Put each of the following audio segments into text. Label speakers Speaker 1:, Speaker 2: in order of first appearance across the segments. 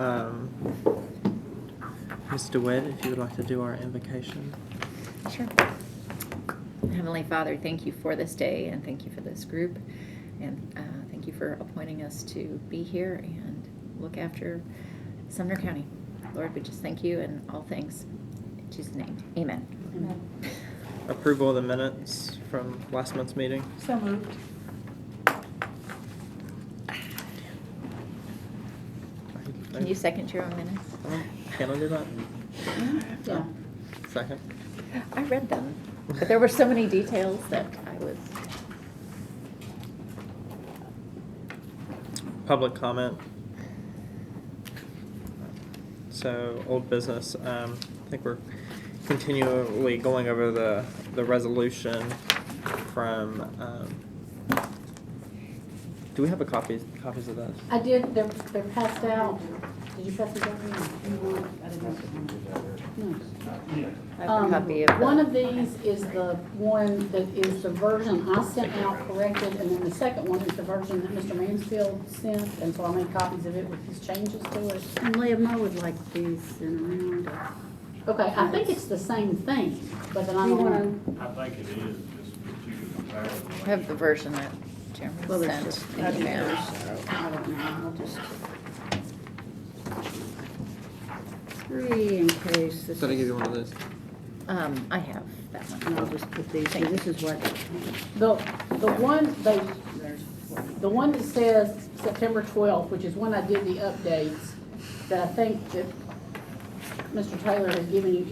Speaker 1: Ms. DeWitt, if you would like to do our invocation.
Speaker 2: Sure. Heavenly Father, thank you for this day and thank you for this group. And thank you for appointing us to be here and look after Sumner County. Lord, we just thank you in all things. In Jesus' name, amen.
Speaker 3: Amen.
Speaker 1: Approval of the minutes from last month's meeting.
Speaker 3: So moved.
Speaker 2: Can you second your own minutes?
Speaker 1: Can I do that?
Speaker 3: Yeah.
Speaker 1: Second.
Speaker 2: I read them, but there were so many details that I was...
Speaker 1: Public comment. So, old business. I think we're continually going over the resolution from. Do we have copies of those?
Speaker 3: I did, they're passed out. Did you pass these out? No.
Speaker 2: I have a copy of
Speaker 3: One of these is the one that is the version I sent out corrected, and then the second one is the version that Mr. Mansfield sent, and so I made copies of it with his changes to it.
Speaker 4: And Liam, I would like these sent around.
Speaker 3: Okay, I think it's the same thing, but then I
Speaker 4: You
Speaker 3: don't know.
Speaker 4: wanna-
Speaker 5: I think it is, just that you can compare it.
Speaker 2: I have the version that Chairman
Speaker 4: Well, there's
Speaker 2: sent
Speaker 4: just,
Speaker 2: in
Speaker 4: I do
Speaker 2: email.
Speaker 4: those, so I don't know, I'll just. 3 in case this
Speaker 1: Did I give
Speaker 4: is,
Speaker 1: you one of those?
Speaker 2: I have that
Speaker 4: and I'll
Speaker 2: one.
Speaker 4: just put these, and this is what,
Speaker 3: The one,
Speaker 4: there's 40.
Speaker 3: the one that says September 12th, which is when I did the updates, that I think that Mr. Taylor has given you,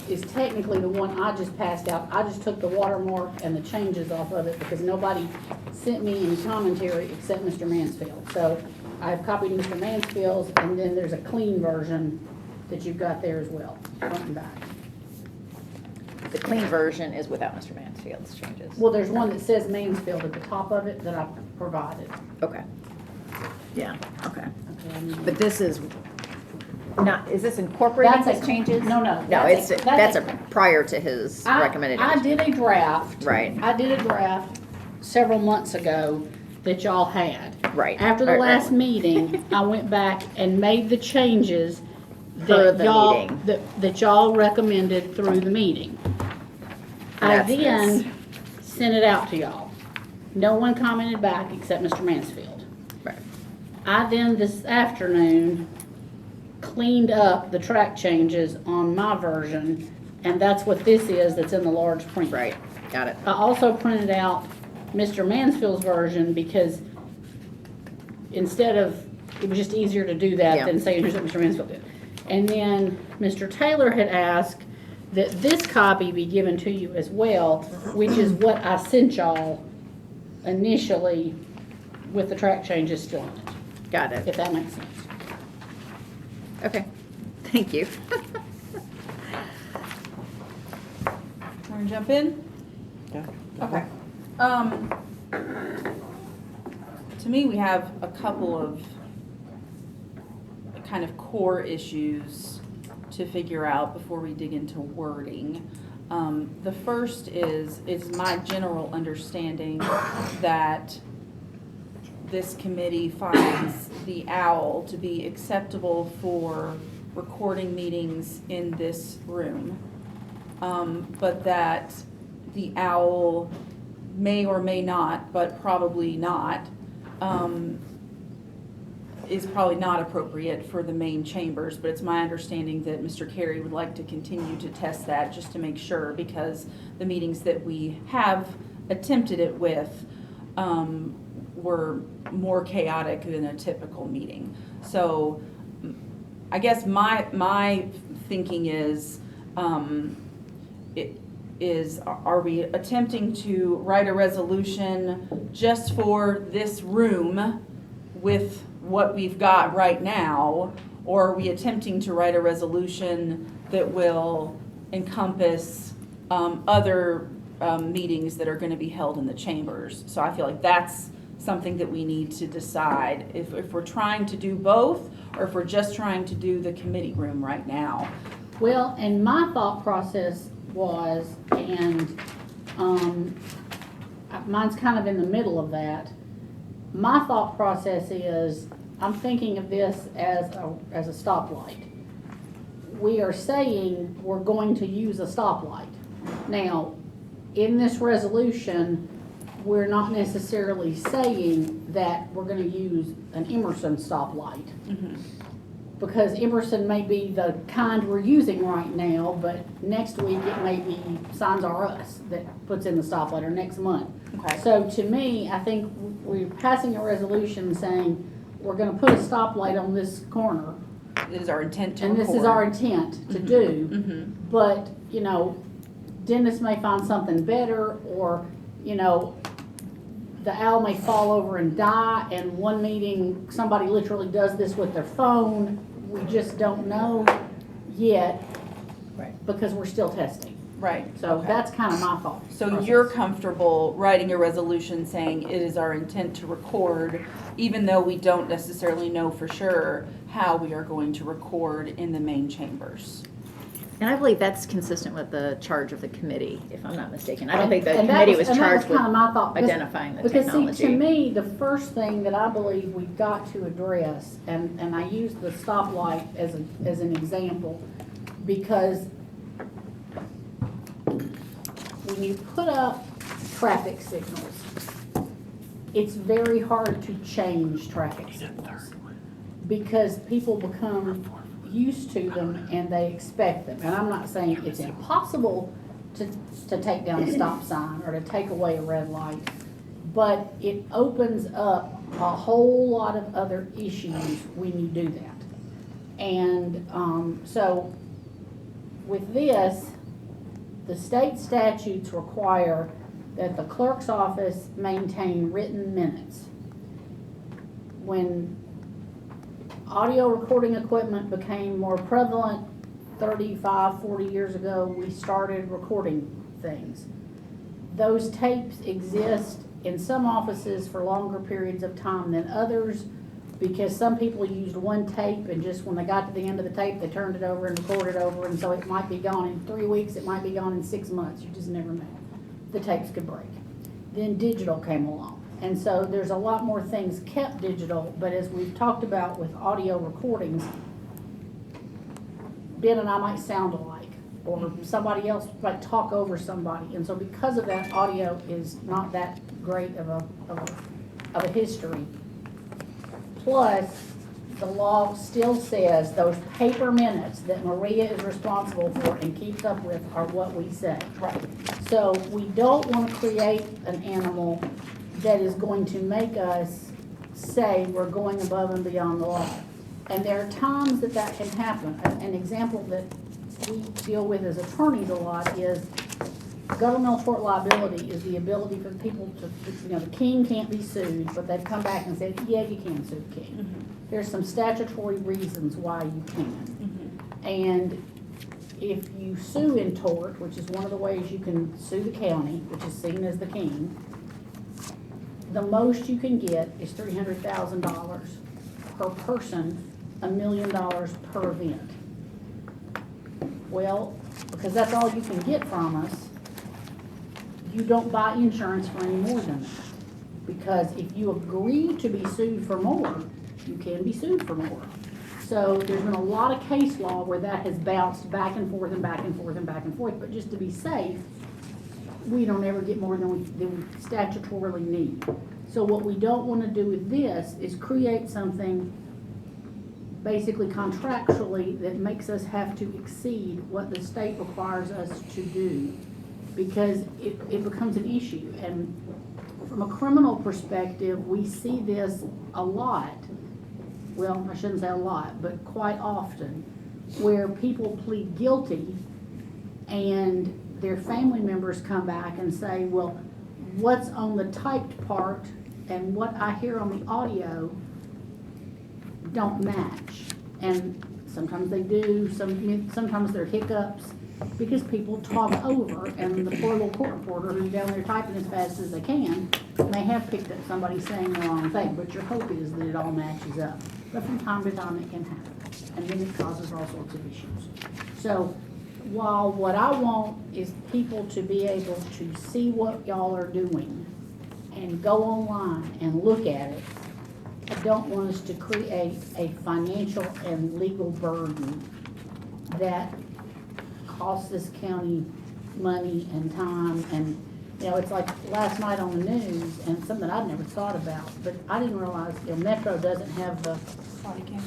Speaker 3: is technically the one I just passed out. I just took the watermark and the changes off of it because nobody sent me any commentary except Mr. Mansfield. So I've copied Mr. Mansfield's, and then there's a clean version that you've got there as well, front and back.
Speaker 2: The clean version is without Mr. Mansfield's changes.
Speaker 3: Well, there's one that says Mansfield at the top of it that I provided.
Speaker 2: Okay. Yeah, okay.
Speaker 3: Okay, I need-
Speaker 2: But this is not, is this incorporating
Speaker 3: That's a-
Speaker 2: his changes?
Speaker 3: no,
Speaker 2: No,
Speaker 3: that's
Speaker 2: that's
Speaker 3: a-
Speaker 2: a prior to his recommended.
Speaker 3: I did a draft.
Speaker 2: Right.
Speaker 3: I did a draft several months ago that y'all had.
Speaker 2: Right.
Speaker 3: After the
Speaker 2: Right,
Speaker 3: last
Speaker 2: right.
Speaker 3: meeting, I went back and made the changes
Speaker 2: For
Speaker 3: that
Speaker 2: the
Speaker 3: y'all,
Speaker 2: meeting.
Speaker 3: that y'all recommended through the meeting. I
Speaker 2: That's
Speaker 3: then sent it out to y'all. No one commented back except Mr. Mansfield.
Speaker 2: Right.
Speaker 3: I then this afternoon cleaned up the track changes on my version, and that's what this is that's in the large print.
Speaker 2: Right, got it.
Speaker 3: I also printed out Mr. Mansfield's version because instead of, it was just easier to do that
Speaker 2: Yeah.
Speaker 3: than say, here's what Mr. Mansfield did. And then Mr. Taylor had asked that this copy be given to you as well, which is what I sent y'all initially with the track changes still on it,
Speaker 2: Got it.
Speaker 3: if that makes sense.
Speaker 2: Okay, thank you.
Speaker 6: Want to jump in?
Speaker 1: Yeah.
Speaker 6: Okay. To me, we have a couple of kind of core issues to figure out before we dig into wording. The first is my general understanding that this committee finds the OWL to be acceptable for recording meetings in this room. But that the OWL may or may not, but probably not, is probably not appropriate for the main chambers, but it's my understanding that Mr. Carey would like to continue to test that just to make sure, because the meetings that we have attempted it with were more chaotic than a typical meeting. So I guess my thinking is, are we attempting to write a resolution just for this room with what we've got right now, or are we attempting to write a resolution that will encompass other meetings that are going to be held in the chambers? So I feel like that's something that we need to decide if we're trying to do both, or if we're just trying to do the committee room right now.
Speaker 3: Well, and my thought process was, and mine's kind of in the middle of that. My thought process is I'm thinking of this as a stoplight. We are saying we're going to use a stoplight. Now, in this resolution, we're not necessarily saying that we're gonna use an Emerson stoplight. Because Emerson may be the kind we're using right now, but next week it may be Signs R Us that puts in the stoplight, or next month.
Speaker 6: Okay.
Speaker 3: So to me, I think we're passing a resolution saying we're gonna put a stoplight on this corner,
Speaker 6: It is our intent to
Speaker 3: and
Speaker 6: record.
Speaker 3: this is our intent to do.
Speaker 6: Mhm.
Speaker 3: But, you know, Dennis may find something better, or, you know, the owl may fall over and die, and one meeting, somebody literally does this with their phone. We just don't know yet.
Speaker 2: Right.
Speaker 3: Because we're still testing.
Speaker 6: Right.
Speaker 3: So
Speaker 6: okay.
Speaker 3: that's kind of my thought.
Speaker 6: So
Speaker 3: process.
Speaker 6: you're comfortable writing a resolution saying it is our intent to record, even though we don't necessarily know for sure how we are going to record in the main chambers?
Speaker 2: And I believe that's consistent with the charge of the committee, if I'm not mistaken. I don't think the
Speaker 3: And that
Speaker 2: committee was
Speaker 3: and that
Speaker 2: charged with
Speaker 3: kind of my thought, because-
Speaker 2: identifying the
Speaker 3: Because see, to
Speaker 2: technology.
Speaker 3: me, the first thing that I believe we've got to address, and I use the stoplight as an example, because when you put up traffic signals, it's very hard to change traffic signals. Because people become used to them and they expect them. And I'm not saying it's impossible to take down a stop sign or to take away a red light, but it opens up a whole lot of other issues when you do that. And so with this, the state statutes require that the clerk's office maintain written minutes. When audio recording equipment became more prevalent 35, 40 years ago, we started recording things. Those tapes exist in some offices for longer periods of time than others, because some people used one tape and just when they got to the end of the tape, they turned it over and recorded over, and so it might be gone in 3 weeks, it might be gone in 6 months, you just never know. The tapes could break. Then digital came along. And so there's a lot more things kept digital, but as we've talked about with audio recordings, Ben and I might sound alike, or somebody else might talk over somebody. And so because of that, audio is not that great of a history. Plus, the law still says those paper minutes that Maria is responsible for and keeps up with are what we say.
Speaker 6: Right.
Speaker 3: So we don't want to create an animal that is going to make us say we're going above and beyond the law. And there are times that can happen. An example that we deal with as attorneys a lot is governmental tort liability is the ability for people to, you know, the king can't be sued, but they've come back and said, yeah, you can sue the king.
Speaker 6: Mm-hmm.
Speaker 3: There's some statutory reasons why you can.
Speaker 6: Mm-hmm.
Speaker 3: And if you sue in tort, which is one of the ways you can sue the county, which is seen as the king, the most you can get is $300,000 per person, $1 million per event. Well, because that's all you can get from us, you don't buy insurance for any more than that. Because if you agree to be sued for more, you can be sued for more. So there's been a lot of case law where that has bounced back and forth and back and forth and back and forth, but just to be safe, we don't ever get more than we statutorily need. So what we don't want to do with this is create something basically contractually that makes us have to exceed what the state requires us to do, because it becomes an issue. And from a criminal perspective, we see this a lot. Well, I shouldn't say a lot, but quite often, where people plead guilty and their family members come back and say, well, what's on the typed part and what I hear on the audio don't match. And sometimes they do, sometimes they're hiccups, because people talk over, and the poor little court reporter who's down there typing as fast as they can may have picked up somebody saying the wrong thing, but your hope is that it all matches up. But from time to time it can happen, and then it causes all sorts of issues. So while what I want is people to be able to see what y'all are doing and go online and look at it, at don't want us to create a financial and legal burden that costs this county money and time. And, you know, it's like last night on the news, and something I'd never thought about, but I didn't realize, you know, Metro doesn't have the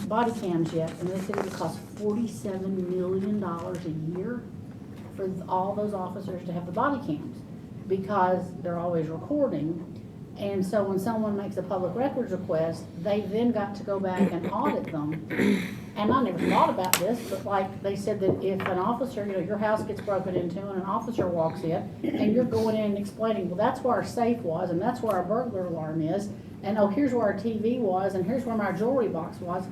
Speaker 3: body cams yet, and they said it would cost $47 million a year for all those officers to have the body cams, because they're always recording. And so when someone makes a public records request, they then got to go back and audit them. And I never thought about this, but like they said that if an officer, you know, your house gets broken into and an officer walks in and you're going in and explaining, well, that's where our safe was and that's where our burglar alarm is, and oh, here's where our TV was and here's where my jewelry box was,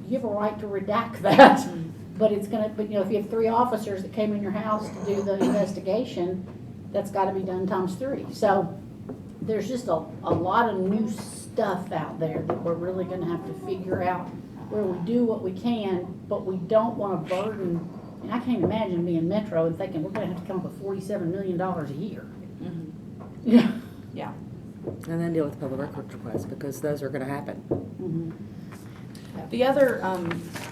Speaker 3: you have a right to redact that. But it's gonna, but you know, if you have 3 officers that came in your house to do the investigation, that's gotta be done times 3. So there's just a lot of new stuff out there that we're really gonna have to figure out where we do what we can, but we don't wanna burden. And I can't imagine being Metro and thinking we're gonna have to come up with $47 million a year. Yeah.
Speaker 6: Yeah.
Speaker 7: And then deal with public records requests, because those are gonna happen.
Speaker 6: The other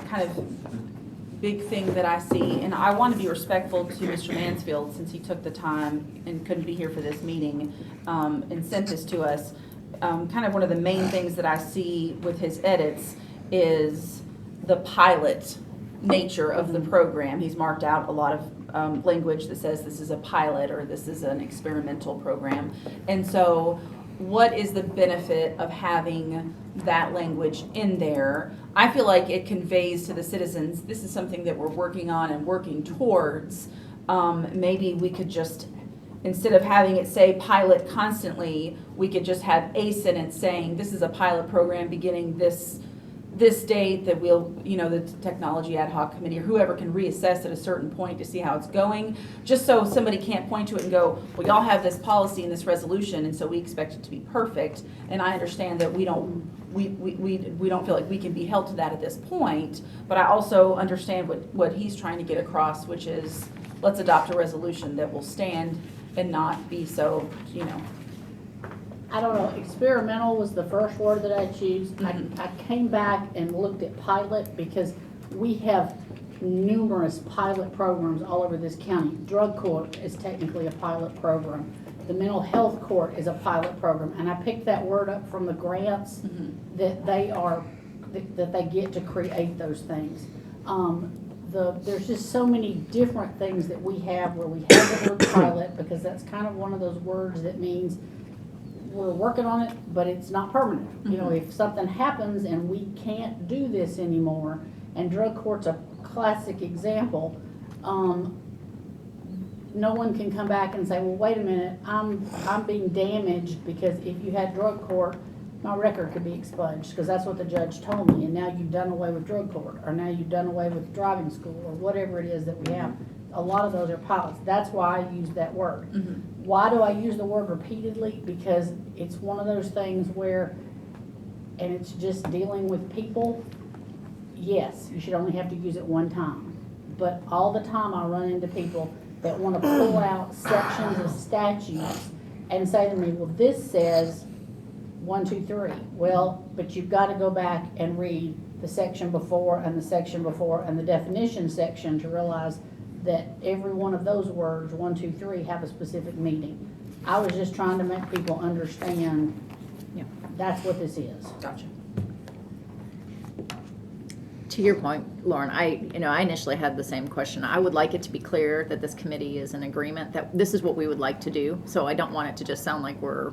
Speaker 6: kind of big thing that I see, and I want to be respectful to Mr. Mansfield since he took the time and couldn't be here for this meeting and sent this to us. Kind of one of the main things that I see with his edits is the pilot nature of the program. He's marked out a lot of language that says this is a pilot or this is an experimental program. And so what is the benefit of having that language in there? I feel like it conveys to the citizens, this is something that we're working on and working towards. Maybe we could just, instead of having it say pilot constantly, we could just have a sentence saying, this is a pilot program beginning this date that we'll, you know, the Technology Ad Hoc Committee or whoever can reassess at a certain point to see how it's going, just so somebody can't point to it and go, well, y'all have this policy and this resolution, and so we expect it to be perfect. And I understand that we don't feel like we can be held to that at this point, but I also understand what he's trying to get across, which is let's adopt a resolution that will stand and not be so, you know.
Speaker 3: I don't know, experimental was the first word that I chose. I came back and looked at pilot because we have numerous pilot programs all over this county. Drug court is technically a pilot program. The mental health court is a pilot program. And I picked that word up from the grants that they get to create those things. There's just so many different things that we have where we have the word pilot, because that's kind of one of those words that means we're working on it, but it's not permanent. You know, if something happens and we can't do this anymore, and drug court's a classic example, no one can come back and say, well, wait a minute, I'm being damaged because if you had drug court, my record could be expunged, because that's what the judge told me, and now you've done away with drug court, or now you've done away with driving school, or whatever it is that we have. A lot of those are pilots. That's why I use that word. Why do I use the word repeatedly? Because it's one of those things where, and it's just dealing with people, yes, you should only have to use it one time. But all the time I run into people that want to pull out sections of statutes and say to me, well, this says 1, 2, 3. Well, but you've got to go back and read the section before and the section before and the definition section to realize that every one of those words, 1, 2, 3, have a specific meaning. I was just trying to make people understand that's what this is.
Speaker 6: Gotcha.
Speaker 2: To your point, Lauren, I initially had the same question. I would like it to be clear that this committee is in agreement that this is what we would like to do. So I don't want it to just sound like we're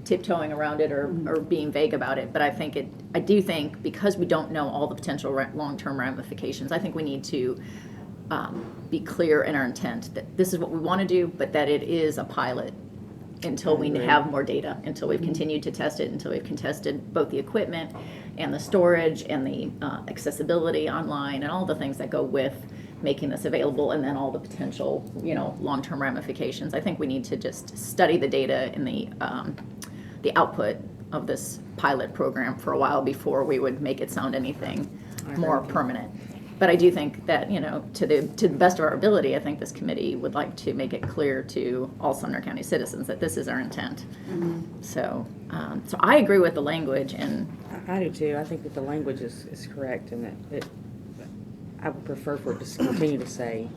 Speaker 2: tiptoeing around it or being vague about it. But I do think because we don't know all the potential long-term ramifications, I think we need to be clear in our intent that this is what we want to do, but that it is a pilot until we have more data, until we've continued to test it, until we've contested both the equipment and the storage and the accessibility online and all the things that go with making this available, and then all the potential, long-term ramifications. I think we need to just study the data and the output of this pilot program for a while before we would make it sound anything more permanent. But I do think that, to the best of our ability, I think this committee would like to make it clear to all Sumner County citizens that this is our intent. So I agree with the language, and
Speaker 7: I do too. I think that the language is correct, and that I would prefer for it to continue to say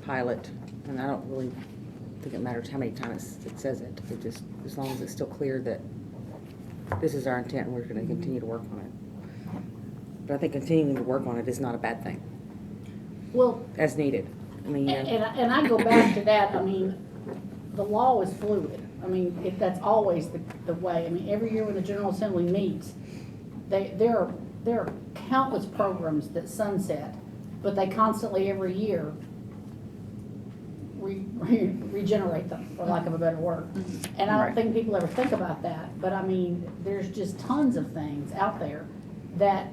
Speaker 7: pilot, and I don't really think it matters how many times it says it. It just, as long as it's still clear that this is our intent and we're going to continue to work on it. But I think continuing to work on it is not a bad thing,
Speaker 3: Well,
Speaker 7: as needed. I mean,
Speaker 3: and I go back to that, I mean, the law is fluid. I mean, that's always the way. I mean, every year when the General Assembly meets, there are countless programs that sunset, but they constantly, every year, regenerate them, for lack of a better word. And I don't think people ever think about that, but I mean, there's just tons of things out there that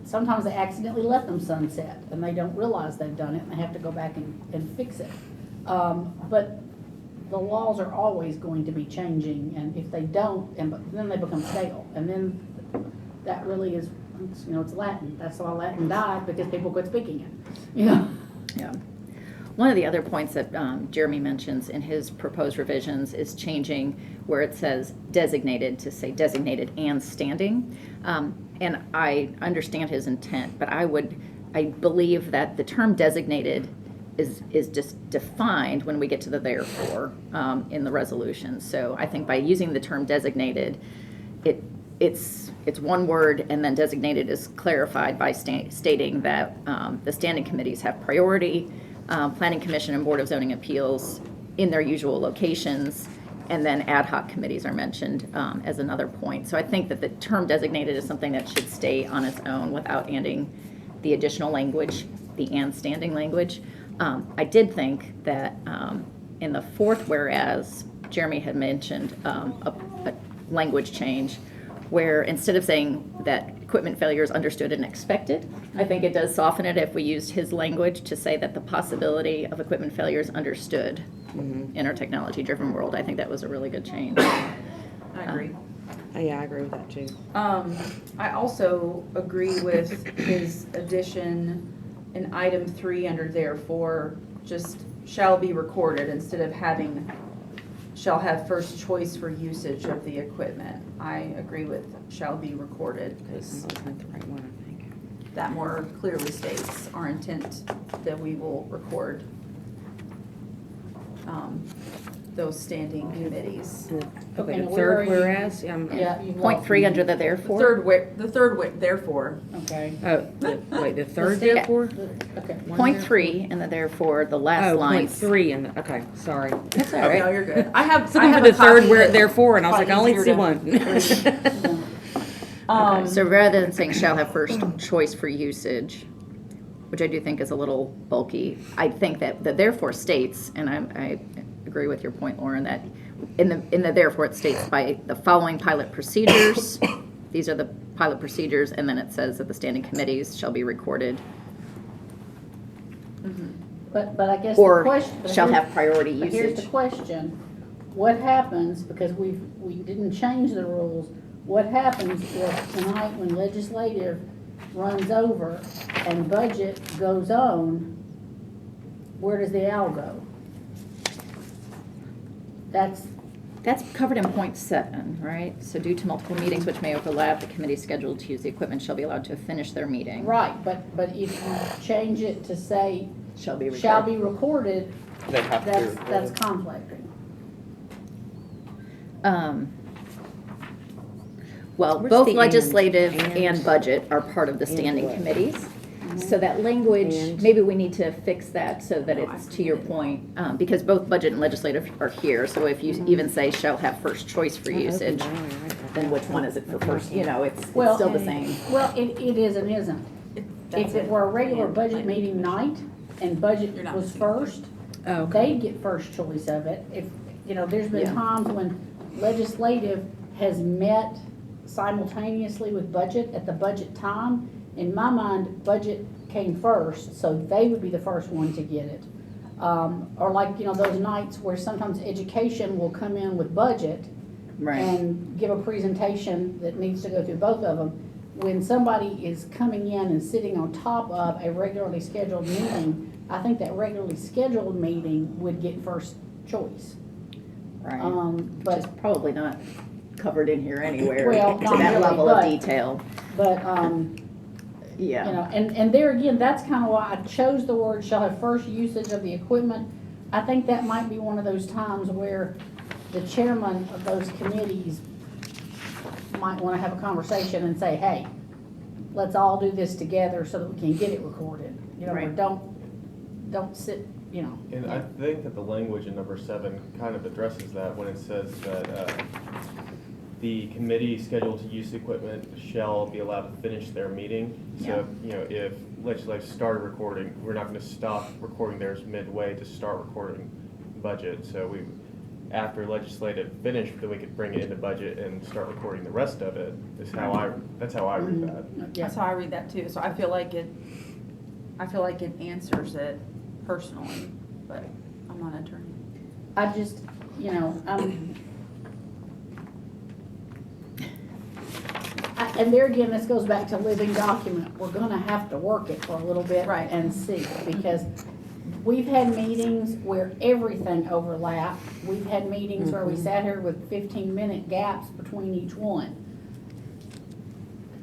Speaker 3: sometimes they accidentally let them sunset, and they don't realize they've done it, and they have to go back and fix it. But the laws are always going to be changing, and if they don't, then they become stale, and then that really is, it's Latin. That's why Latin died, because people quit speaking it,
Speaker 2: yeah. One of the other points that Jeremy mentions in his proposed revisions is changing where it says designated to say designated and standing. And I understand his intent, but I believe that the term designated is just defined when we get to the therefore in the resolution. So I think by using the term designated, it's one word, and then designated is clarified by stating that the standing committees have priority, Planning Commission and Board of Zoning Appeals in their usual locations, and then ad hoc committees are mentioned as another point. So I think that the term designated is something that should stay on its own without adding the additional language, the and standing language. I did think that in the fourth whereas, Jeremy had mentioned a language change where instead of saying that equipment failure is understood and expected, I think it does soften it if we used his language to say that the possibility of equipment failure is understood in our technology-driven world. I think that was a really good change.
Speaker 6: I agree.
Speaker 7: yeah, I agree with that too.
Speaker 6: I also agree with his addition in item 3 under therefore, just shall be recorded instead of having shall have first choice for usage of the equipment. I agree with shall be recorded because
Speaker 7: That's not the right one, I think.
Speaker 6: that more clearly states our intent that we will record those standing committees.
Speaker 3: Okay,
Speaker 7: The
Speaker 3: now where
Speaker 7: third
Speaker 3: are you?
Speaker 7: whereas,
Speaker 3: Yeah. you've
Speaker 2: Point
Speaker 3: lost
Speaker 2: 3
Speaker 3: me.
Speaker 2: under the
Speaker 6: The
Speaker 2: therefore.
Speaker 6: third therefore.
Speaker 3: Okay.
Speaker 7: wait, the third
Speaker 3: state-
Speaker 7: therefore?
Speaker 3: Okay.
Speaker 2: Point 3 and the therefore, the last
Speaker 7: Oh,
Speaker 2: line.
Speaker 7: point 3 and, okay, sorry.
Speaker 2: That's all
Speaker 6: No,
Speaker 2: right.
Speaker 6: you're good. I have
Speaker 7: Looking for
Speaker 6: a
Speaker 7: the third
Speaker 6: copy
Speaker 7: where
Speaker 6: that-
Speaker 7: therefore, and I was like, I only
Speaker 6: easier
Speaker 7: see
Speaker 6: to
Speaker 7: one.
Speaker 6: Um,
Speaker 2: So rather than saying shall have first choice for usage, which I do think is a little bulky, I think that the therefore states, and I agree with your point, Lauren, that in the therefore it states by the following pilot procedures, these are the pilot procedures, and then it says that the standing committees shall be recorded
Speaker 3: But I guess the
Speaker 2: or
Speaker 3: question. but
Speaker 2: shall
Speaker 3: here-
Speaker 2: have priority
Speaker 3: But here's the
Speaker 2: usage.
Speaker 3: question, what happens, because we didn't change the rules, what happens if tonight when legislative runs over and budget goes on, where does the owl go? That's,
Speaker 2: That's covered in point 7, right? So due to multiple meetings which may overlap, the committee scheduled to use the equipment shall be allowed to finish their meeting.
Speaker 3: right, but if you change it to say,
Speaker 2: Shall be recorded.
Speaker 3: shall be recorded,
Speaker 1: They have to be
Speaker 3: that's
Speaker 1: recorded.
Speaker 3: conflicting.
Speaker 2: Well,
Speaker 7: Where's
Speaker 2: both
Speaker 7: the
Speaker 2: legislative
Speaker 7: and?
Speaker 2: and budget are part of the standing
Speaker 7: what?
Speaker 2: committees. So that language,
Speaker 7: And?
Speaker 2: maybe we need to fix that so that it's to your point, because both budget and legislative are here. So if you even say shall have first choice for usage, then which one is it for first, it's
Speaker 3: Well,
Speaker 2: still the same.
Speaker 3: Well, it is and isn't. If it were a regular budget meeting night and budget
Speaker 6: You're not
Speaker 3: was
Speaker 6: missing
Speaker 3: first,
Speaker 7: Oh,
Speaker 3: they get first choice of it. If, there's been
Speaker 2: Yeah.
Speaker 3: times when legislative has met simultaneously with budget at the budget time. In my mind, budget came first, so they would be the first one to get it. Or like, those nights where sometimes education will come in with budget
Speaker 2: Right.
Speaker 3: and give a presentation that needs to go through both of them. when somebody is coming in and sitting on top of a regularly scheduled meeting, I think that regularly scheduled meeting would get first choice.
Speaker 2: Right.
Speaker 3: But
Speaker 2: Which is probably not covered in here anywhere
Speaker 3: Well,
Speaker 2: to
Speaker 3: not
Speaker 2: that
Speaker 3: really,
Speaker 2: level of
Speaker 3: but-
Speaker 2: detail.
Speaker 3: But,
Speaker 2: Yeah.
Speaker 3: you know, and there again, that's kind of why I chose the word shall have first usage of the equipment. I think that might be one of those times where the chairman of those committees might want to have a conversation and say, hey, let's all do this together so that we can get it recorded. You know, or
Speaker 2: Right.
Speaker 3: don't sit, you know.
Speaker 8: And I think that the language in number 7 kind of addresses that when it says that the committee scheduled to use the equipment shall be allowed to finish their meeting. So, you know, if legislature started recording, we're not going to stop recording theirs midway to start recording budget. So we, after legislative finished, then we could bring it into budget and start recording the rest of it. That's how I read that.
Speaker 3: Yeah.
Speaker 6: That's how I read that too, so I feel like it answers it personally, but I'm not an attorney.
Speaker 3: I just, you know, and there again, this goes back to living document. We're gonna have to work it for a little bit
Speaker 6: Right.
Speaker 3: and see, because we've had meetings where everything overlapped. We've had meetings where we sat here with 15-minute gaps between each one.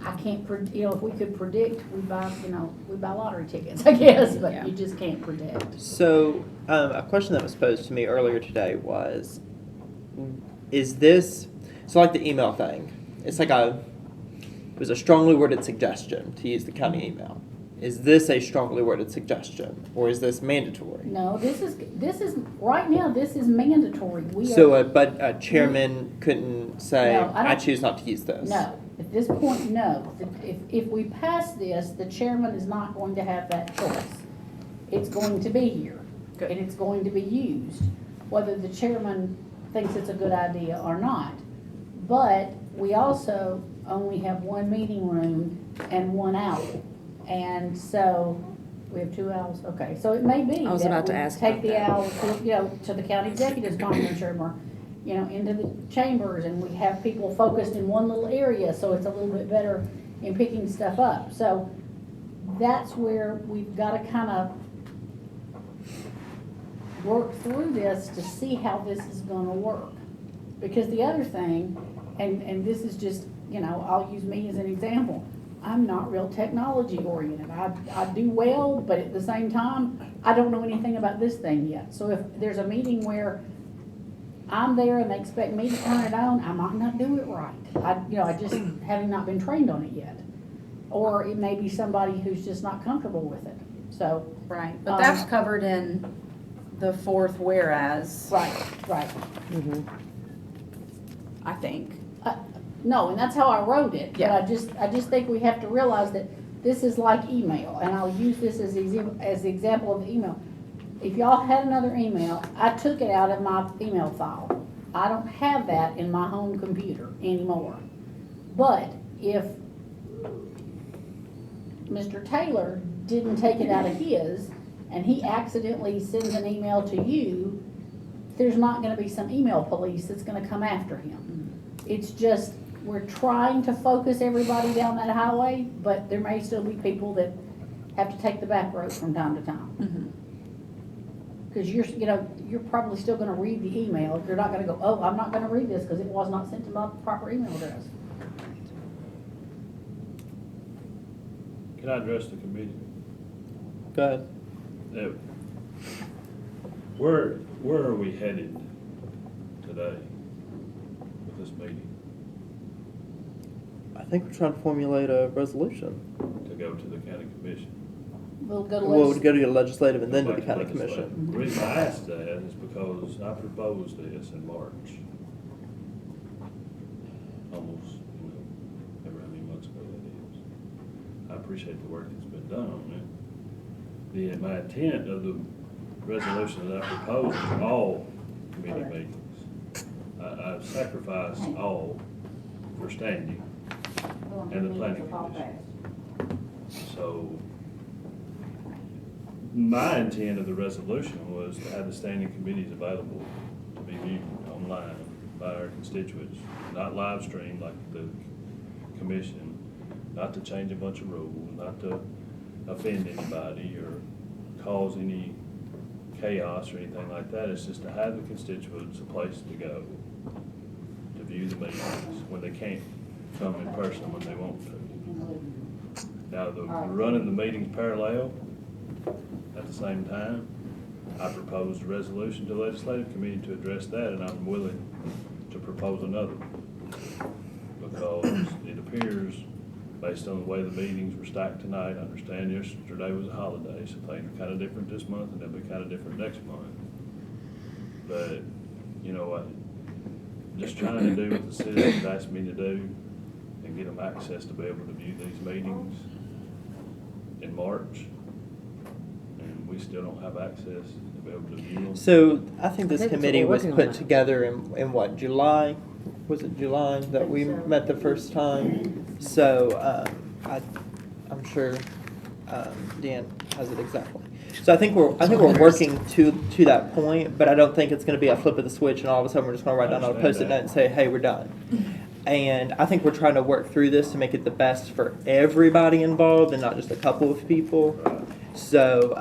Speaker 3: I can't, you know, if we could predict, we buy lottery tickets, I guess,
Speaker 2: Yeah.
Speaker 3: but you just can't predict.
Speaker 1: So, a question that was posed to me earlier today was, is this, so like the email thing, it's like it was a strongly worded suggestion to use the county email. Is this a strongly worded suggestion, or is this mandatory?
Speaker 3: No, this is, right now, this is mandatory.
Speaker 1: So, but a chairman couldn't say,
Speaker 3: No, I
Speaker 1: I
Speaker 3: don't-
Speaker 1: choose not to use this?
Speaker 3: No, at this point, no. If we pass this, the chairman is not going to have that choice. It's going to be here.
Speaker 6: Good.
Speaker 3: And it's going to be used, whether the chairman thinks it's a good idea or not. But we also only have one meeting room and one owl. And so, we have 2 owls, okay. So it may be
Speaker 7: I was
Speaker 3: that
Speaker 7: about to
Speaker 3: we
Speaker 7: ask
Speaker 3: take
Speaker 7: about
Speaker 3: the
Speaker 7: that.
Speaker 3: owl to, you know, to the county executive's conference room or, you know, into the chambers, and we have people focused in one little area, so it's a little bit better in picking stuff up. So that's where we've got to kind of work through this to see how this is going to work. Because the other thing, and this is just, you know, I'll use me as an example. I'm not real technology oriented. I do well, but at the same time, I don't know anything about this thing yet. So if there's a meeting where I'm there and they expect me to turn it on, I might not do it right. I just having not been trained on it yet. Or it may be somebody who's just not comfortable with it. So,
Speaker 6: Right, but that's covered in the 4th whereas,
Speaker 3: right.
Speaker 7: Mhm.
Speaker 6: I think.
Speaker 3: No, and that's how I wrote it. But
Speaker 6: Yeah.
Speaker 3: I just think we have to realize that this is like email, and I'll use this as the example of email. If y'all had another email, I took it out of my email file. I don't have that in my home computer anymore. But if Mr. Taylor didn't take it out of his, and he accidentally sends an email to you, there's not gonna be some email police that's gonna come after him. It's just, we're trying to focus everybody down that highway, but there may still be people that have to take the back road from time to time. Because you're probably still gonna read the email. You're not gonna go, oh, I'm not gonna read this because it was not sent to my proper email address.
Speaker 5: Can I address the committee?
Speaker 1: Go ahead.
Speaker 5: Now, where are we headed today with this meeting?
Speaker 1: I think we're trying to formulate a resolution.
Speaker 5: To go to the county commission?
Speaker 3: We'll go to
Speaker 1: Well, to go to the legislative and then to the
Speaker 5: Like
Speaker 1: county
Speaker 5: legislative.
Speaker 1: commission.
Speaker 5: The reason I asked that is because I proposed this in March. Almost, never how many months ago that is. I appreciate the work that's been done on it. My intent of the resolution that I proposed is all committee meetings. I've sacrificed all for standing and the planning commission. So, my intent of the resolution was to have the standing committees available to be viewed online by our constituents, not live streamed like the commission, not to change a bunch of rules, not to offend anybody or cause any chaos or anything like that. It's just to have the constituents a place to go to view the meetings when they can't come in person when they want to. Now, the running the meetings parallel at the same time, I proposed a resolution to the legislative committee to address that, and I'm willing to propose another. Because it appears, based on the way the meetings were stacked tonight, I understand yesterday was a holiday, so things are kind of different this month, and they'll be kind of different next month. But, you know what, just trying to do what the citizens asked me to do, and get them access to be able to view these meetings in March, and we still don't have access to be able to view them.
Speaker 1: So I think this
Speaker 7: I think that's what
Speaker 1: committee
Speaker 7: we're
Speaker 1: was
Speaker 7: working on
Speaker 1: put
Speaker 7: now.
Speaker 1: together in what, July? Was it July that we met the first time? So I'm sure Dan has it exactly. So I think we're working to that point, but I don't think it's going to be a flip of the switch and all of a sudden we're just going to write down on a post-it note and say, hey, we're done. And I think we're trying to work through this to make it the best for everybody involved and not just a couple of people.
Speaker 5: Right.
Speaker 1: So,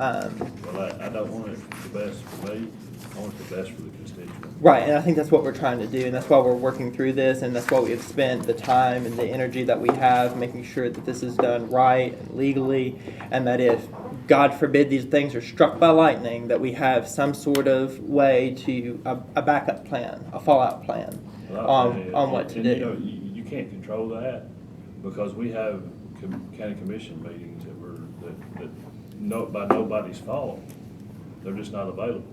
Speaker 5: Well, I don't want it the best for me, I want it the best for the constituents.
Speaker 1: right, and I think that's what we're trying to do, and that's why we're working through this, and that's why we've spent the time and the energy that we have making sure that this is done right and legally, and that if, God forbid, these things are struck by lightning, that we have some sort of way to, a backup plan, a fallout plan on what to
Speaker 5: And, you know,
Speaker 1: do.
Speaker 5: you can't control that, because we have county commission meetings that by nobody's fault, they're just not available,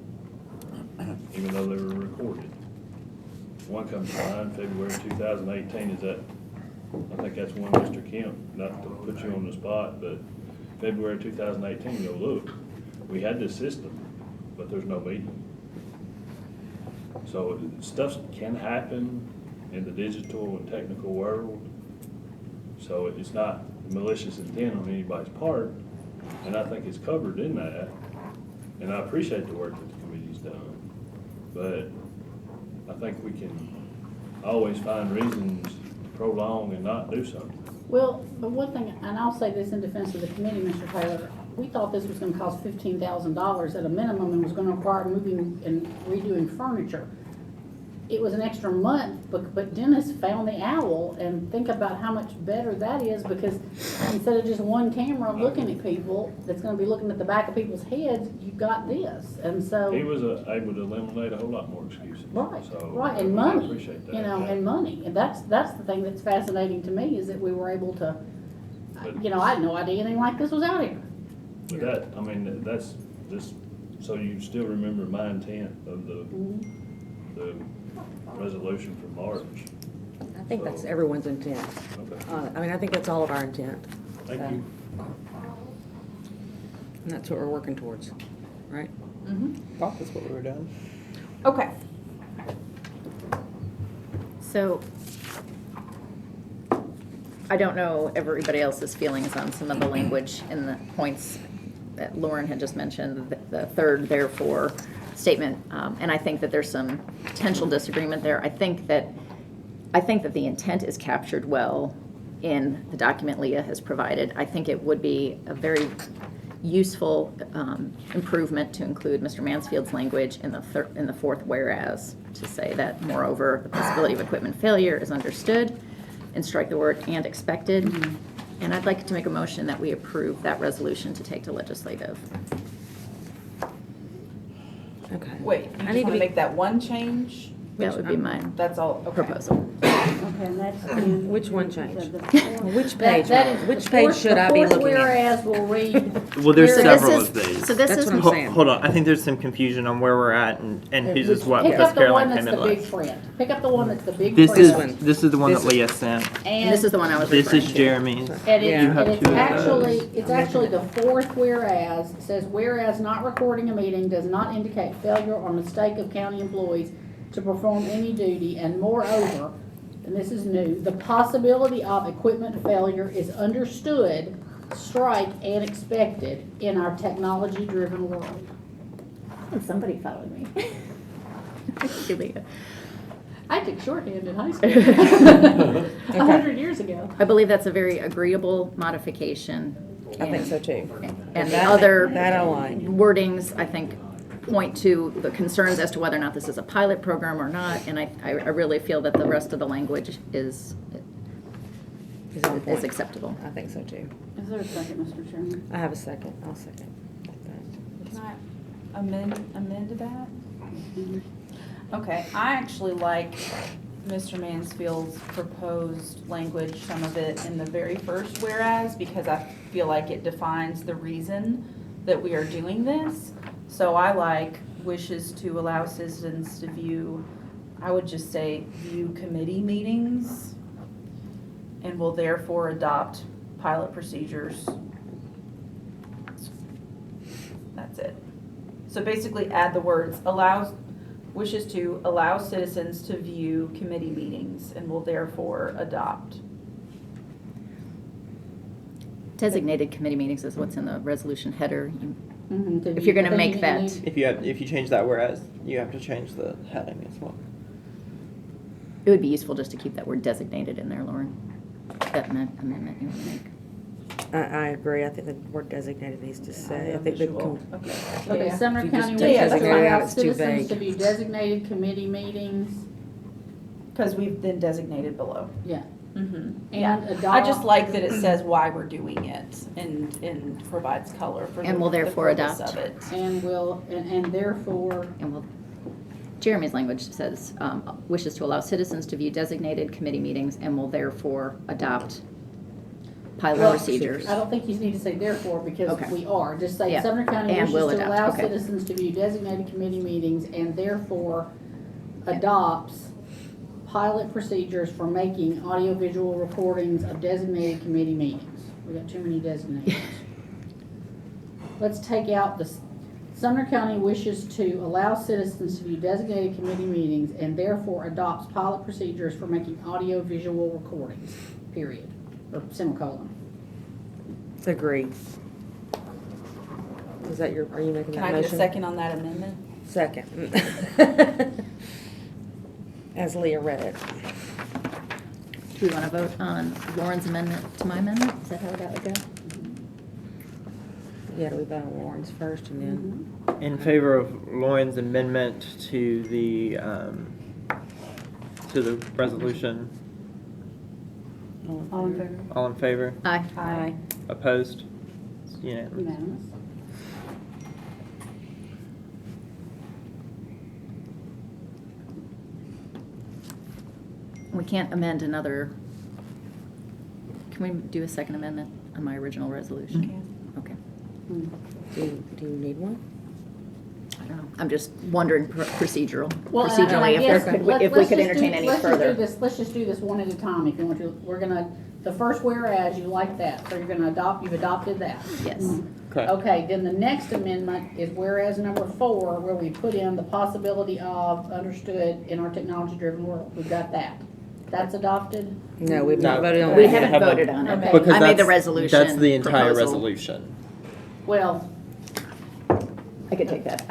Speaker 5: even though they were recorded. One comes to mind, February 2018, is that, I think that's one, Mr. Kemp, not to put you on the spot, but February 2018, you go, look, we had this system, but there's no meeting. So stuff can happen in the digital and technical world. So it's not malicious intent on anybody's part, and I think it's covered in that. And I appreciate the work that the committee's done, but I think we can always find reasons to prolong and not do something.
Speaker 3: Well, but one thing, and I'll say this in defense of the committee, Mr. Taylor, we thought this was gonna cost $15,000 at a minimum and was gonna require moving and redoing furniture. It was an extra month, but Dennis found the owl, and think about how much better that is, because instead of just one camera looking at people, that's gonna be looking at the back of people's heads, you've got this, and so.
Speaker 5: He was able to eliminate a whole lot more excuses.
Speaker 3: Right,
Speaker 5: So
Speaker 3: right, and
Speaker 5: I
Speaker 3: money,
Speaker 5: appreciate that.
Speaker 3: you know, and money, and that's the thing that's fascinating to me, is that we were able to,
Speaker 5: But-
Speaker 3: you know, I had no idea anything like this was out here.
Speaker 5: But that, I mean, that's just, so you still remember my intent of the resolution from March.
Speaker 7: I think that's everyone's intent.
Speaker 5: Okay,
Speaker 7: I mean, I think that's all of our intent.
Speaker 5: thank you.
Speaker 7: And that's what we're working towards, right?
Speaker 1: Thought that's what we were doing.
Speaker 6: Okay.
Speaker 2: So, I don't know everybody else's feelings on some of the language in the points that Lauren had just mentioned, the third therefore statement, and I think that there's some potential disagreement there. I think that the intent is captured well in the document Leah has provided. I think it would be a very useful improvement to include Mr. Mansfield's language in the fourth whereas, to say that moreover, the possibility of equipment failure is understood, and strike the word "and expected." And I'd like to make a motion that we approve that resolution to take to legislative.
Speaker 7: Okay.
Speaker 6: Wait, you
Speaker 7: I
Speaker 6: just
Speaker 7: need to
Speaker 6: wanna
Speaker 7: be-
Speaker 6: make that one change?
Speaker 2: That would be my
Speaker 6: That's all, okay.
Speaker 2: proposal.
Speaker 4: Okay, and that's in.
Speaker 7: Which one changed?
Speaker 4: the fourth-
Speaker 7: Which page?
Speaker 3: That is
Speaker 7: Which
Speaker 3: the
Speaker 7: page
Speaker 3: fourth-
Speaker 7: should I be
Speaker 3: The fourth
Speaker 7: looking at?
Speaker 3: whereas will read.
Speaker 1: Well, there's
Speaker 2: So
Speaker 1: several
Speaker 2: this
Speaker 1: of
Speaker 2: is,
Speaker 1: these.
Speaker 2: so this
Speaker 7: That's
Speaker 2: is,
Speaker 7: what I'm saying.
Speaker 1: Hold on, I think there's some confusion on where we're at and whose is what,
Speaker 3: Pick
Speaker 1: because
Speaker 3: up the one
Speaker 1: Caroline
Speaker 3: that's
Speaker 1: came in
Speaker 3: the big
Speaker 1: last.
Speaker 3: print. Pick up the one that's the big
Speaker 1: This
Speaker 3: print.
Speaker 1: is the one
Speaker 7: This
Speaker 1: that Leah sent.
Speaker 2: and this is the one I was
Speaker 1: This
Speaker 2: referring
Speaker 1: is
Speaker 2: to.
Speaker 1: Jeremy's.
Speaker 3: And
Speaker 7: Yeah.
Speaker 3: it's,
Speaker 7: You
Speaker 1: have
Speaker 3: and
Speaker 1: two of
Speaker 3: it's actually the fourth whereas, it says whereas not recording a meeting does not indicate failure or mistake of county employees to perform any duty, and moreover, and this is new, the possibility of equipment failure is understood, strike, and expected in our technology-driven world.
Speaker 2: Somebody followed me. Give me
Speaker 3: I took shorthand in high school. 100 years ago.
Speaker 2: I believe that's a very agreeable modification.
Speaker 7: I think so too.
Speaker 2: And the
Speaker 7: That-
Speaker 2: other
Speaker 7: that aligned.
Speaker 2: wordings, I think, point to the concerns as to whether or not this is a pilot program or not, and I really feel that the rest of the language is
Speaker 7: on point.
Speaker 2: acceptable.
Speaker 7: I think so too.
Speaker 3: Is there a second, Mr. Chairman?
Speaker 7: I have a second. I'll second.
Speaker 6: Can I amend that? Okay, I actually like Mr. Mansfield's proposed language, some of it in the very first whereas, because I feel like it defines the reason that we are doing this. So I like wishes to allow citizens to view, I would just say, view committee meetings, and will therefore adopt pilot procedures. That's it. So basically add the words, wishes to allow citizens to view committee meetings and will therefore adopt.
Speaker 2: Designated committee meetings is what's in the resolution header.
Speaker 3: Mm-hmm.
Speaker 2: If you're gonna make that,
Speaker 1: If you change that whereas, you have to change the heading as well.
Speaker 2: it would be useful just to keep that word designated in there, Lauren. That amendment you want to make.
Speaker 7: I agree. I think the word designated needs to say. I think the
Speaker 6: Visual.
Speaker 7: com-
Speaker 6: Okay.
Speaker 3: Okay,
Speaker 6: Yeah.
Speaker 3: Sumner
Speaker 7: If you just
Speaker 3: County
Speaker 7: take
Speaker 3: wishes to
Speaker 6: designated
Speaker 3: allow
Speaker 7: out, it's too
Speaker 3: citizens to
Speaker 7: vague.
Speaker 3: view designated committee meetings,
Speaker 6: Because we've been designated below.
Speaker 3: yeah,
Speaker 6: Mm-hmm.
Speaker 3: and adopt.
Speaker 6: I just like that it says why we're doing it and provides color for
Speaker 2: And will
Speaker 6: the
Speaker 2: therefore
Speaker 6: purpose
Speaker 2: adopt.
Speaker 6: of it.
Speaker 3: And therefore,
Speaker 2: And we'll, Jeremy's language says, wishes to allow citizens to view designated committee meetings and will therefore adopt pilot
Speaker 3: Well,
Speaker 2: procedures.
Speaker 3: I don't think you need to say therefore, because
Speaker 2: Okay.
Speaker 3: we are, just say
Speaker 2: Yeah.
Speaker 3: Sumner County
Speaker 2: And
Speaker 3: wishes
Speaker 2: will
Speaker 3: to
Speaker 2: adopt,
Speaker 3: allow
Speaker 2: okay.
Speaker 3: citizens to view designated committee meetings and therefore adopts pilot procedures for making audiovisual recordings of designated committee meetings. We got too many designated. Let's take out the, Sumner County wishes to allow citizens to view designated committee meetings and therefore adopts pilot procedures for making audiovisual recordings, period, or semicolon.
Speaker 7: agree. Is that your, are you making
Speaker 6: Can
Speaker 7: that
Speaker 6: I
Speaker 7: motion?
Speaker 6: get a second on that amendment?
Speaker 7: Second. As Leah read it.
Speaker 2: Do we want to vote on Lauren's amendment to my amendment? Is that how that would go?
Speaker 7: Yeah, do we vote on Lauren's first and then?
Speaker 1: In favor of Lauren's amendment to the resolution,
Speaker 3: All in favor?
Speaker 1: all in favor?
Speaker 2: Aye.
Speaker 6: Aye.
Speaker 1: Opposed? It's unanimous.
Speaker 3: Unanimous.
Speaker 2: We can't amend another, can we do a second amendment on my original resolution? Okay.
Speaker 7: Do you need one?
Speaker 2: I don't know. I'm just wondering procedurally,
Speaker 3: Well, and I
Speaker 2: if
Speaker 3: guess
Speaker 2: there could,
Speaker 3: let's
Speaker 2: if we
Speaker 3: just
Speaker 2: could
Speaker 3: do-
Speaker 2: entertain any
Speaker 3: let's just do
Speaker 2: further.
Speaker 3: this- Let's just do this one at a time if you want to. We're gonna, the first whereas, you like that, so you're gonna adopt, you've adopted that.
Speaker 2: Yes.
Speaker 1: Correct.
Speaker 3: Okay, then the next amendment is whereas number 4, where we put in the possibility of understood in our technology-driven world. We've got that. That's adopted?
Speaker 7: No, we've not
Speaker 1: No.
Speaker 7: voted on
Speaker 2: We
Speaker 7: that.
Speaker 2: haven't
Speaker 1: haven't-
Speaker 2: voted on it.
Speaker 3: Okay.
Speaker 1: Because
Speaker 2: I made the
Speaker 1: that's-
Speaker 2: resolution
Speaker 1: That's the entire
Speaker 2: proposal.
Speaker 1: resolution.
Speaker 3: Well,
Speaker 2: I could take that,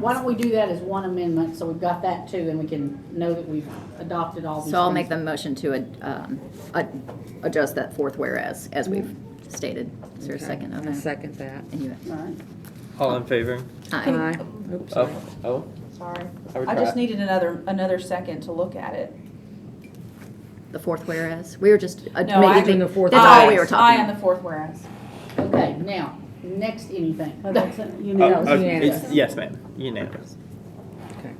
Speaker 3: why don't we do that as one amendment, so we've got that too, and we can know that we've adopted all these
Speaker 2: So I'll
Speaker 3: things.
Speaker 2: make the motion to adjust that fourth whereas, as we've stated. Is there a
Speaker 7: Okay,
Speaker 2: second on
Speaker 7: I
Speaker 2: that?
Speaker 7: second that.
Speaker 2: And you,
Speaker 3: All right.
Speaker 1: All in favor?
Speaker 2: aye.
Speaker 7: Oops,
Speaker 1: Oh,
Speaker 7: sorry.
Speaker 1: oh,
Speaker 6: Sorry.
Speaker 1: I would
Speaker 6: I just
Speaker 1: try.
Speaker 6: needed another second to look at it.
Speaker 2: The fourth whereas, we were just
Speaker 6: No,
Speaker 2: making,
Speaker 7: the fourth
Speaker 2: that's all we
Speaker 6: Aye.
Speaker 2: were
Speaker 6: Aye
Speaker 2: talking
Speaker 6: on the
Speaker 2: about.
Speaker 6: fourth whereas.
Speaker 3: Okay, now, next anything.
Speaker 4: Oh, that's
Speaker 1: Oh,
Speaker 4: unanimous.
Speaker 7: unanimous.
Speaker 1: yes, ma'am, unanimous.
Speaker 7: Okay.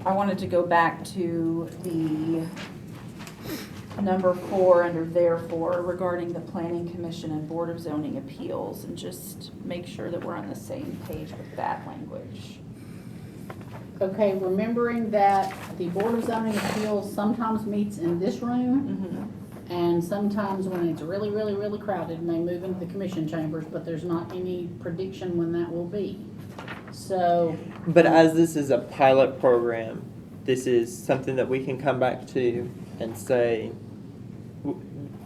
Speaker 6: I wanted to go back to the number 4 under therefore regarding the Planning Commission and Board of Zoning Appeals and just make sure that we're on the same page with that language.
Speaker 3: Okay, remembering that the Board of Zoning Appeals sometimes meets in this room, and sometimes when it's really, really, really crowded, may move into the commission chambers, but there's not any prediction when that will be. So,
Speaker 1: But as this is a pilot program, this is something that we can come back to and say,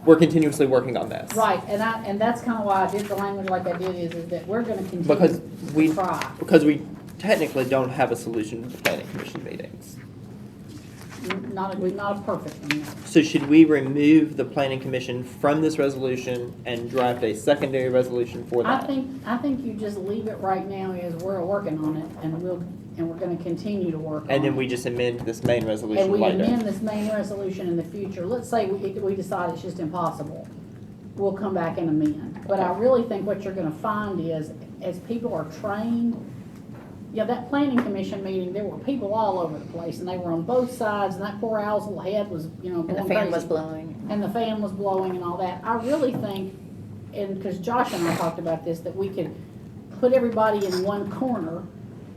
Speaker 1: we're continuously working on this.
Speaker 3: right, and that's kind of why I did the language like I did, is that we're gonna continue
Speaker 1: Because we,
Speaker 3: to try.
Speaker 1: because we technically don't have a solution to the planning commission meetings.
Speaker 3: Not a perfect one, no.
Speaker 1: So should we remove the planning commission from this resolution and draft a secondary resolution for
Speaker 3: I
Speaker 1: that?
Speaker 3: think you just leave it right now as we're working on it, and we're gonna continue to work on it.
Speaker 1: And then we just amend this main resolution
Speaker 3: And we
Speaker 1: later?
Speaker 3: amend this main resolution in the future. Let's say we decide it's just impossible. We'll come back and amend. But I really think what you're gonna find is, as people are trained, yeah, that planning commission meeting, there were people all over the place, and they were on both sides, and that poor owl's little head was, going
Speaker 2: And the
Speaker 3: crazy.
Speaker 2: fan was blowing.
Speaker 3: And the fan was blowing and all that. I really think, and because Josh and I talked about this, that we could put everybody in one corner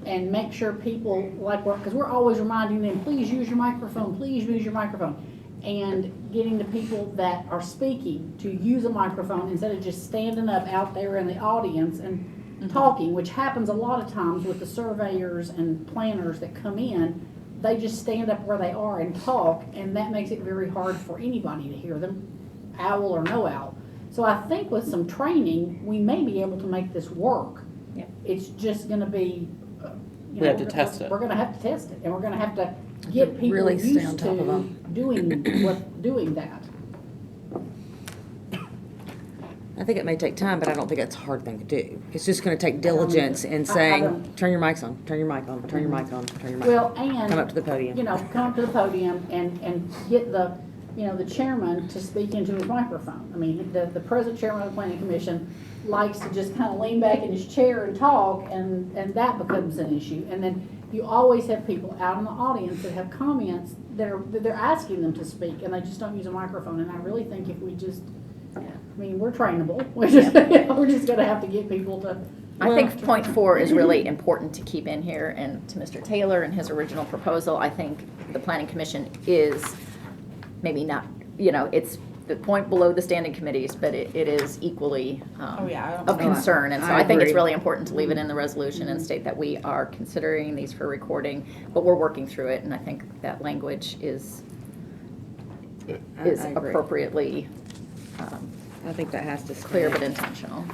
Speaker 3: and make sure people, because we're always reminding them, please use your microphone, please use your microphone. And getting the people that are speaking to use a microphone instead of just standing up out there in the audience and talking, which happens a lot of times with the surveyors and planners that come in. They just stand up where they are and talk, and that makes it very hard for anybody to hear them, owl or no owl. So I think with some training, we may be able to make this work.
Speaker 2: Yeah.
Speaker 3: It's just gonna be,
Speaker 1: We have to test it.
Speaker 3: We're gonna have to test it, and we're gonna have to get people
Speaker 7: Really stay on
Speaker 3: used
Speaker 7: top of
Speaker 3: to
Speaker 7: them.
Speaker 3: doing that.
Speaker 7: I think it may take time, but I don't think it's a hard thing to do. It's just gonna take diligence in
Speaker 3: I
Speaker 7: saying,
Speaker 3: don't-
Speaker 7: turn your mics on, turn your mic on, turn your mic on, turn your mic on.
Speaker 3: Well, and.
Speaker 7: Come up to the podium.
Speaker 3: Come up to the podium and get the, the chairman to speak into his microphone. I mean, the present chairman of the planning commission likes to just kind of lean back in his chair and talk, and that becomes an issue. And then you always have people out in the audience that have comments that they're asking them to speak, and they just don't use a microphone. And I really think if we just, we're trainable. We're just gonna have to get people to.
Speaker 2: I think point 4 is really important to keep in here, and to Mr. Taylor and his original proposal, I think the planning commission is maybe not, it's the point below the standing committees, but it is equally
Speaker 6: Oh, yeah, I don't
Speaker 2: of
Speaker 6: know.
Speaker 2: concern. And so
Speaker 7: I
Speaker 2: I think it's
Speaker 7: agree.
Speaker 2: really important to leave it in the resolution and state that we are considering these for recording, but we're working through it, and I think that language is
Speaker 7: I agree.
Speaker 2: appropriately
Speaker 7: I think that has to stay.
Speaker 2: clear but intentional.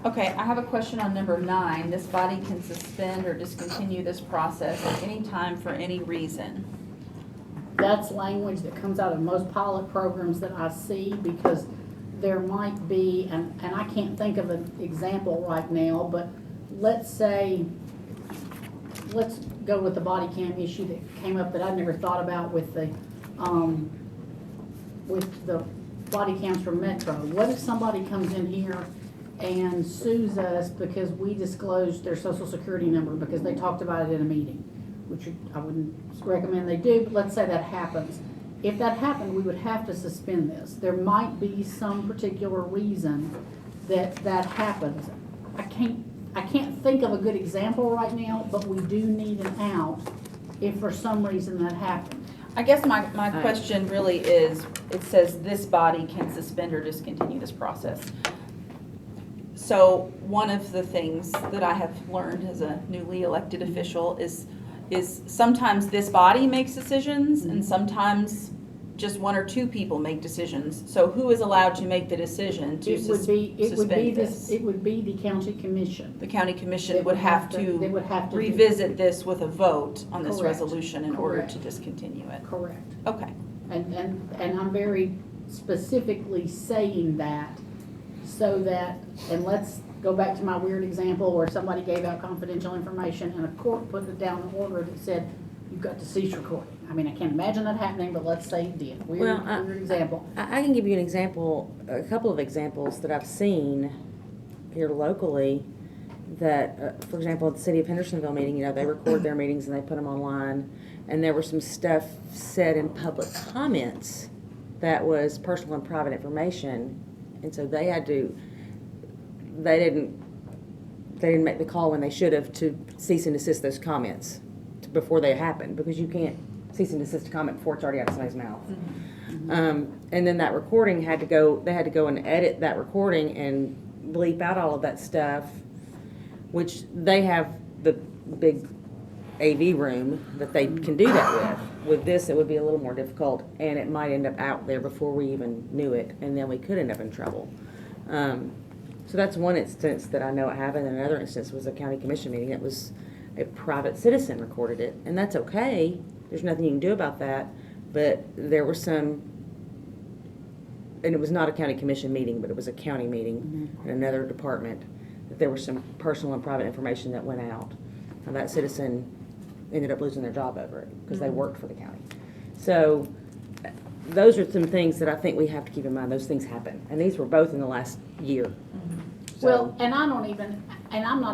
Speaker 6: Okay, I have a question on number 9. This body can suspend or discontinue this process at any time for any reason.
Speaker 3: That's language that comes out of most pilot programs that I see, because there might be, and I can't think of an example right now, but let's go with the body cam issue that came up that I never thought about with the body cams from Metro. What if somebody comes in here and sues us because we disclosed their social security number because they talked about it in a meeting? Which I wouldn't recommend they do, but let's say that happens. If that happened, we would have to suspend this. There might be some particular reason that happens. I can't think of a good example right now, but we do need an out if for some reason that happens.
Speaker 6: I guess my question really is, it says this body can suspend or discontinue this process. So one of the things that I have learned as a newly elected official is sometimes this body makes decisions and sometimes just one or two people make decisions. So who is allowed to make the decision to suspend this?
Speaker 3: It would be the county commission.
Speaker 6: The county commission
Speaker 3: They
Speaker 6: would have
Speaker 3: they would have
Speaker 6: to
Speaker 3: to
Speaker 6: revisit this with a vote on this
Speaker 3: Correct.
Speaker 6: resolution in order
Speaker 3: Correct.
Speaker 6: to discontinue it.
Speaker 3: Correct.
Speaker 6: Okay.
Speaker 3: And I'm very specifically saying that so that, and let's go back to my weird example where somebody gave out confidential information and a court put it down in order that said, you've got to cease recording. I mean, I can't imagine that happening, but let's say it did. Weird example.
Speaker 7: I can give you an example, a couple of examples that I've seen here locally that, for example, at the City of Hendersonville meeting, they record their meetings and they put them online. And there was some stuff said in public comments that was personal and private information. And so they didn't make the call when they should have to cease and desist those comments before they happened, because you can't cease and desist a comment before it's already out of somebody's mouth. And then that recording they had to go and edit that recording and bleep out all of that stuff, which they have the big AV room that they can do that with. With this, it would be a little more difficult, and it might end up out there before we even knew it, and then we could end up in trouble. So that's one instance that I know it happened, and another instance was a county commission meeting. It was a private citizen recorded it, and that's okay. There's nothing you can do about that. But there were some, and it was not a county commission meeting, but it was a county meeting in another department, that there was some personal and private information that went out. And that citizen ended up losing their job over it because they worked for the county. So those are some things that I think we have to keep in mind. Those things happen. And these were both in the last year. So-
Speaker 3: Well, and I'm not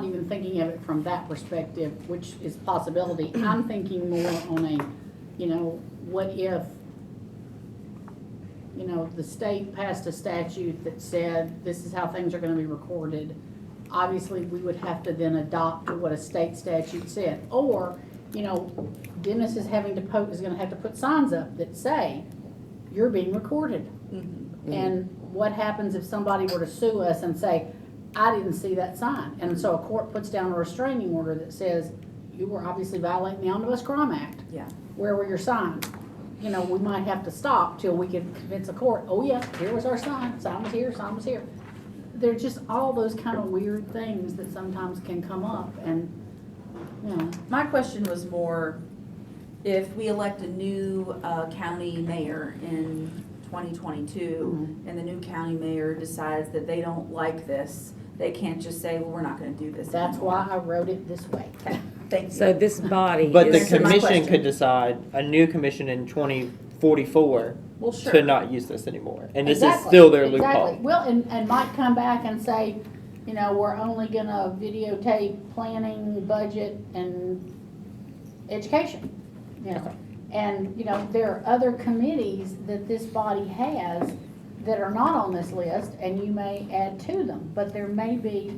Speaker 3: even thinking of it from that perspective, which is possibility. I'm thinking more on a, what if, the state passed a statute that said this is how things are gonna be recorded. Obviously, we would have to then adopt what a state statute said. Or, Dennis is gonna have to put signs up that say, you're being recorded. And what happens if somebody were to sue us and say, I didn't see that sign? And so a court puts down a restraining order that says, you were obviously violating the Omnibus Crime Act.
Speaker 6: Yeah.
Speaker 3: Where were your signs? We might have to stop till we can convince a court, oh yeah, here was our sign was here, sign was here. There's just all those kind of weird things that sometimes can come up and,
Speaker 6: My question was more, if we elect a new county mayor in 2022, and the new county mayor decides that they don't like this, they can't just say, well, we're not gonna do this
Speaker 3: that's
Speaker 6: anymore.
Speaker 3: why I wrote it this way.
Speaker 6: Thank you.
Speaker 7: So this body
Speaker 1: But the
Speaker 7: is.
Speaker 6: my
Speaker 1: commission
Speaker 6: question.
Speaker 1: could decide, a new commission in 2044,
Speaker 6: Well, sure.
Speaker 1: to not use this anymore. And this is
Speaker 3: Exactly,
Speaker 1: still their
Speaker 3: exactly.
Speaker 1: loophole.
Speaker 3: Well, and might come back and say, we're only gonna videotape planning, budget, and education. And, there are other committees that this body has that are not on this list, and you may add to them. But there may be,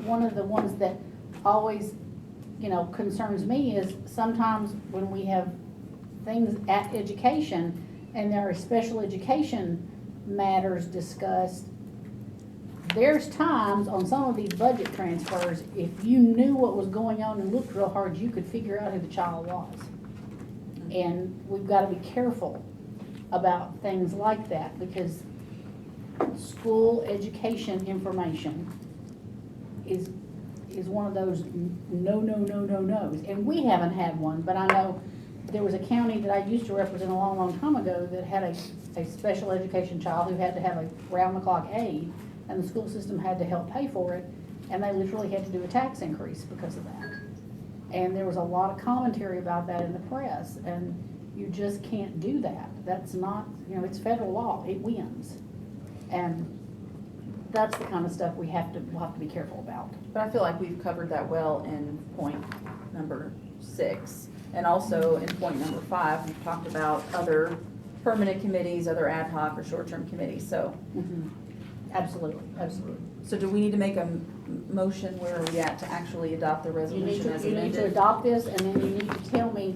Speaker 3: one of the ones that always, concerns me is sometimes when we have things at education and there are special education matters discussed, there's times on some of these budget transfers, if you knew what was going on and looked real hard, you could figure out who the child was. And we've got to be careful about things like that, because school education information is one of those no's. And we haven't had one, but I know there was a county that I used to represent a long, long time ago that had a special education child who had to have a round-the-clock aid, and the school system had to help pay for it, and they literally had to do a tax increase because of that. And there was a lot of commentary about that in the press, and you just can't do that. That's not, it's federal law, it wins. And that's the kind of stuff we'll have to be careful about.
Speaker 6: But I feel like we've covered that well in point number 6. And also in point number 5, we've talked about other permanent committees, other ad hoc or short-term committees, so.
Speaker 3: Absolutely, absolutely.
Speaker 6: So do we need to make a motion, where are we at, to actually adopt the
Speaker 3: You need
Speaker 6: resolution as
Speaker 3: to
Speaker 6: amended?
Speaker 3: adopt this, and then you need to tell me,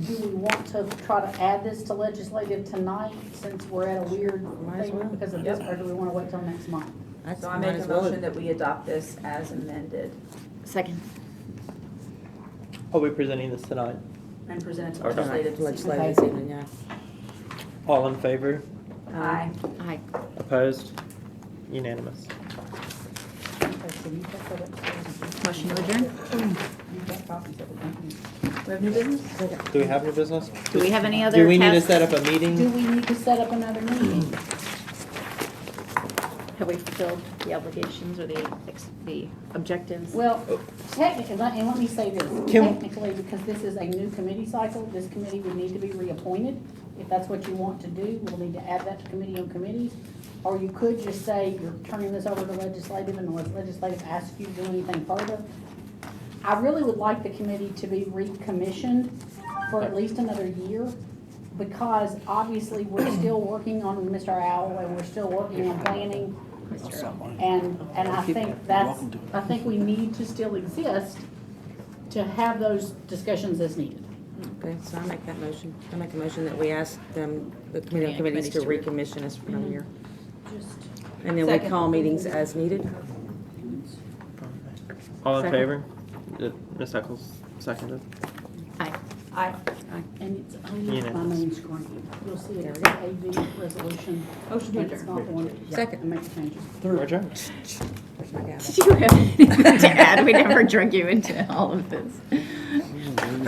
Speaker 3: do we want to try to add this to legislative tonight, since we're at a weird
Speaker 7: Might as
Speaker 3: thing
Speaker 7: well.
Speaker 3: because of this, or do we want to wait till next month?
Speaker 6: So I make a motion that we adopt this as amended
Speaker 2: Second.
Speaker 1: Are we presenting this tonight?
Speaker 6: and present it to
Speaker 1: Or not.
Speaker 6: legislative.
Speaker 7: Legislative this evening, yeah.
Speaker 1: All in favor?
Speaker 6: Aye.
Speaker 2: Aye.
Speaker 1: Opposed? Unanimous.
Speaker 3: Okay, so you check that up.
Speaker 2: Motion to adjourn?
Speaker 3: You've got copies of it, don't you?
Speaker 6: We have new business?
Speaker 1: Do we have new business?
Speaker 2: Do we have any other
Speaker 1: Do we need to
Speaker 2: tasks?
Speaker 1: set up a
Speaker 3: Do
Speaker 1: meeting?
Speaker 3: we need to set up another meeting?
Speaker 2: Have we fulfilled the obligations or the objectives?
Speaker 3: Well, technically, and let me say this,
Speaker 1: Can-
Speaker 3: technically, because this is a new committee cycle, this committee would need to be reappointed. If that's what you want to do, we'll need to add that to committee on committees. Or you could just say you're turning this over to legislative, and the legislative asks you to do anything further. I really would like the committee to be recommissioned for at least another year, because obviously we're still working on Mr. Owl, and we're still working on planning. And I think we need to still exist to have those discussions as needed.
Speaker 7: Okay, so I make that motion. I make a motion that we ask them, the committee
Speaker 2: Yeah,
Speaker 7: on committees, to
Speaker 2: committees to
Speaker 7: recommission us for another year.
Speaker 3: Just
Speaker 7: And then we
Speaker 6: Second.
Speaker 7: call meetings as needed.
Speaker 1: All in
Speaker 7: Second.
Speaker 1: favor? Ms. Eccles seconded.
Speaker 2: Aye.
Speaker 6: Aye.
Speaker 3: And it's only my
Speaker 1: Unanimous.
Speaker 3: main screen. You'll see it's
Speaker 2: There
Speaker 3: an AV resolution.
Speaker 6: Motion to
Speaker 3: It's
Speaker 6: adjourn.
Speaker 3: not the one, yeah,
Speaker 7: Second.
Speaker 3: and make the changes.
Speaker 1: We're adjourned.
Speaker 7: Where's my gavel?
Speaker 2: Did you have anything to add? We never drug you into all of this.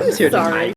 Speaker 1: I was here
Speaker 2: Sorry.
Speaker 1: tonight.